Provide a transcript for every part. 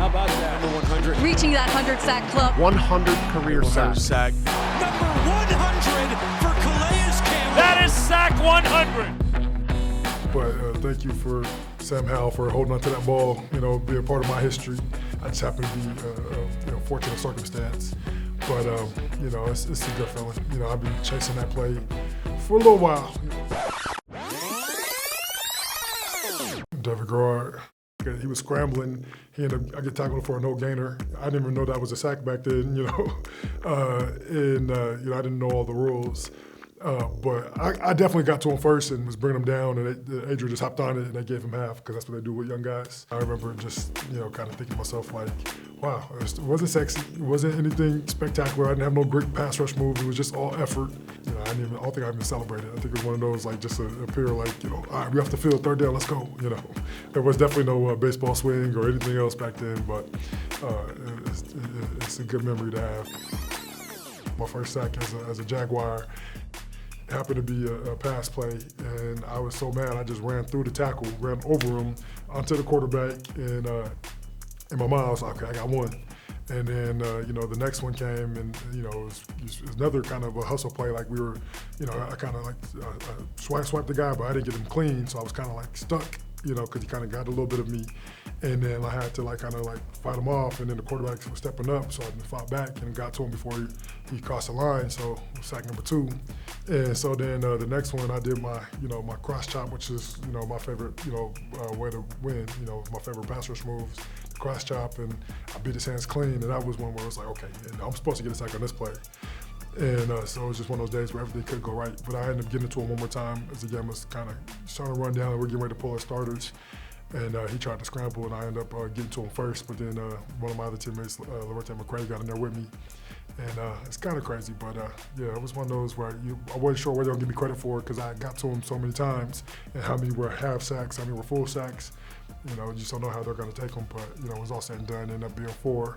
How about that? Number 100. Reaching that 100-sack club. 100 career sacks. Number 100 for Calais Campbell. That is sack 100. But thank you for Sam Howell for holding on to that ball, being part of my history. I just happen to be fortunate circumstance. But, it's a good feeling. I've been chasing that play for a little while. David Garrard, he was scrambling. I get tackled for a no-gainer. I didn't even know that was a sack back then, and I didn't know all the rules. But I definitely got to him first and was bringing him down, and Adrian just hopped on it and they gave him half because that's what they do with young guys. I remember just, kind of thinking to myself like, wow, it wasn't sexy. It wasn't anything spectacular. I didn't have no great pass rush move. It was just all effort. I don't think I even celebrated. I think it was one of those like just a pure like, all right, we have to field, third down, let's go. There was definitely no baseball swing or anything else back then, but it's a good memory to have. My first sack as a Jaguar happened to be a pass play, and I was so mad I just ran through the tackle, ran over him onto the quarterback, and in my mind I was like, okay, I got one. And then the next one came, and it was another kind of a hustle play. Like we were, I kind of like swiped the guy, but I didn't get him clean, so I was kind of like stuck, because he kind of got a little bit of me. And then I had to fight him off, and then the quarterback was stepping up, so I fought back and got to him before he crossed the line. So sack number 2. And so then the next one I did my my cross chop, which is my favorite way to win. My favorite pass rush moves, the cross chop, and I beat his hands clean. And that was one where it was like, okay, I'm supposed to get a sack on this play. And so it was just one of those days where everything could go right. But I ended up getting to him one more time as the game was kind of starting to run down and we're getting ready to pull our starters. And he tried to scramble, and I ended up getting to him first. But then one of my other teammates, Loretta McCray, got in there with me. And it's kind of crazy, but yeah, it was one of those where I wasn't sure whether they were going to give me credit for it because I got to him so many times, and how many were half sacks, how many were full sacks. You just don't know how they're going to take them, but it was all said and done, ended up being 4.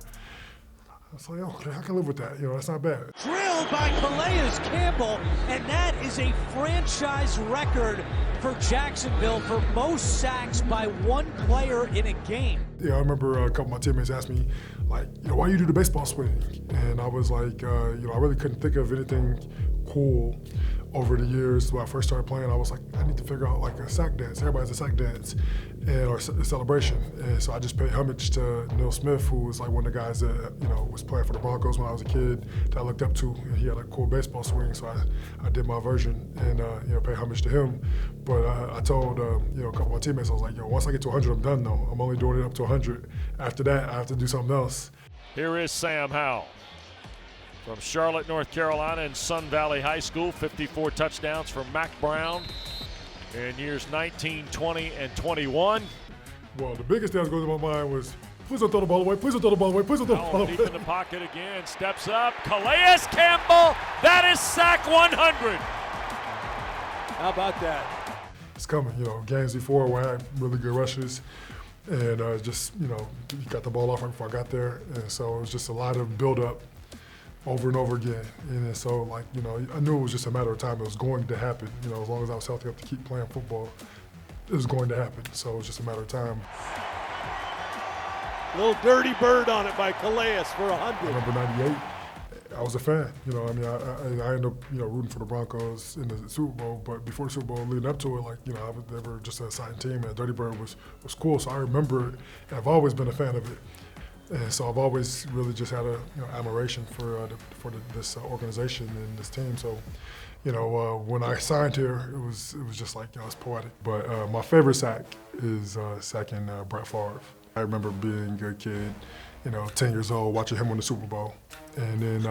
I was like, okay, I can live with that. That's not bad. Drilled by Calais Campbell, and that is a franchise record for Jacksonville for most sacks by one player in a game. Yeah, I remember a couple of my teammates asked me, like, why you do the baseball swing? And I was like, I really couldn't think of anything cool over the years. When I first started playing, I was like, I need to figure out like a sack dance. Everybody has a sack dance or a celebration. And so I just paid homage to Neil Smith, who was like one of the guys that, was playing for the Broncos when I was a kid that I looked up to. And he had a cool baseball swing, so I did my version and, paid homage to him. But I told, a couple of my teammates, I was like, once I get to 100, I'm done though. I'm only doing it up to 100. After that, I have to do something else. Here is Sam Howell from Charlotte, North Carolina, and Sun Valley High School. 54 touchdowns for Mack Brown in years 19, 20, and 21. Well, the biggest thing that was going through my mind was, please don't throw the ball away, please don't throw the ball away, please don't throw the ball away. Deep in the pocket again, steps up. Calais Campbell, that is sack 100. How about that? It's coming, games before where I had really good rushes. And he got the ball off right before I got there. And so it was just a lot of build-up over and over again. And so, I knew it was just a matter of time. It was going to happen. As long as I was healthy enough to keep playing football, it was going to happen. So it was just a matter of time. Little dirty bird on it by Calais for 100. I remember 98. I was a fan. I ended up, rooting for the Broncos in the Super Bowl. But before the Super Bowl, leading up to it, they were just an exciting team. And Dirty Bird was cool. So I remember it. And I've always been a fan of it. And so I've always really just had a admiration for this organization and this team. So, when I signed here, it was just like, it's poetic. But my favorite sack is sacking Brett Favre. I remember being a kid, 10 years old, watching him win the Super Bowl. And then,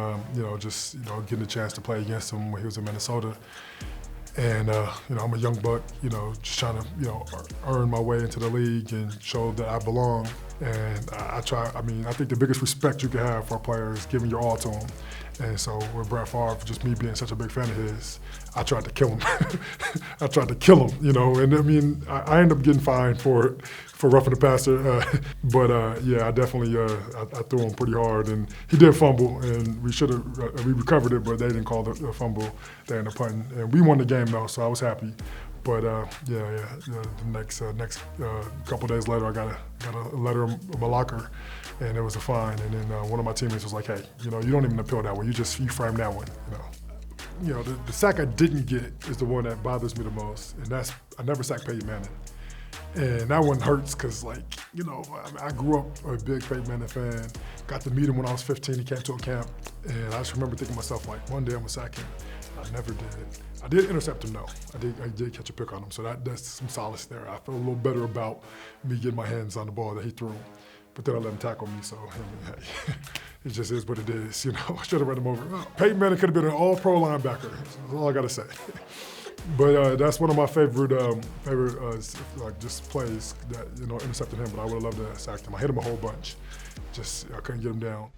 getting a chance to play against him when he was in Minnesota. And, I'm a young buck, just trying to, earn my way into the league and show that I belong. And I think the biggest respect you can have for a player is giving your all to him. And so with Brett Favre, just me being such a big fan of his, I tried to kill him. I tried to kill him, and I ended up getting fined for it, for roughing the passer. But I definitely, I threw him pretty hard, and he did fumble, and we recovered it, but they didn't call the fumble. They ended up punting. And we won the game though, so I was happy. But the next couple days later, I got a letter in my locker, and it was a fine. And then one of my teammates was like, "Hey, you don't even appeal that one. You frame that one, the sack I didn't get is the one that bothers me the most, and that's I never sacked Peyton Manning. And that one hurts because, I grew up a big Peyton Manning fan. Got to meet him when I was 15. He came to a camp, and I just remember thinking to myself, one day I'm gonna sack him. I never did. I did intercept him, though. I did catch a pick on him, so that's some solace there. I feel a little better about me getting my hands on the ball that he threw. But then I let him tackle me, so hey, it just is what it is. I should have run him over. Peyton Manning could have been an all-pro linebacker. That's all I got to say. But that's one of my favorite just plays that intercepted him. But I would have loved to have sacked him. I hit him a whole bunch. I couldn't get him down.